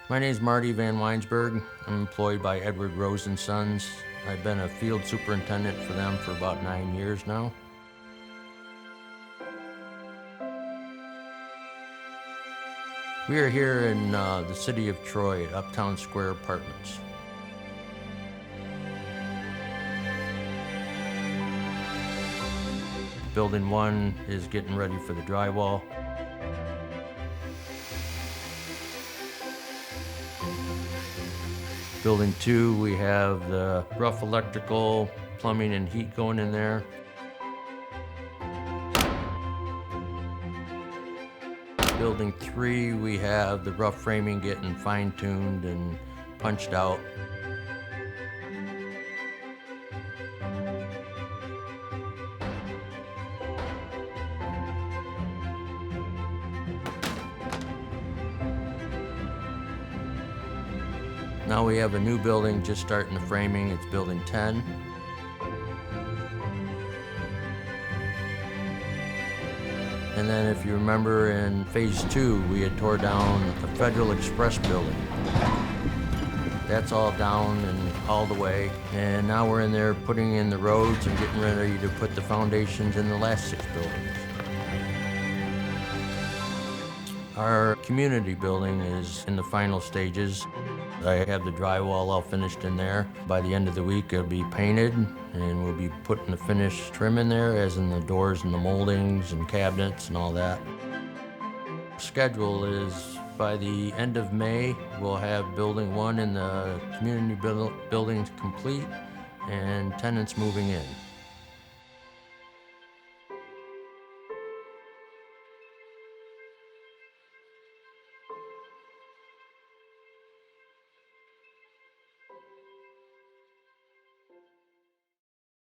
My name is Marty Van Weinsberg. I'm employed by Edward Rose & Sons. I've been a field superintendent for them for about 9 years now. We are here in the city of Troy at Uptown Square Apartments. Building 1 is getting ready for the drywall. Building 2, we have the rough electrical, plumbing, and heat going in there. Building 3, we have the rough framing getting fine-tuned and punched out. Now we have a new building just starting the framing. It's building 10. And then if you remember in phase 2, we had tore down the Federal Express building. That's all down and all the way. And now we're in there putting in the roads and getting ready to put the foundations in the last 6 buildings. Our community building is in the final stages. I have the drywall all finished in there. By the end of the week, it'll be painted, and we'll be putting the finished trim in there, as in the doors and the moldings and cabinets and all that. Schedule is by the end of May, we'll have building 1 in the community buildings complete and tenants moving in.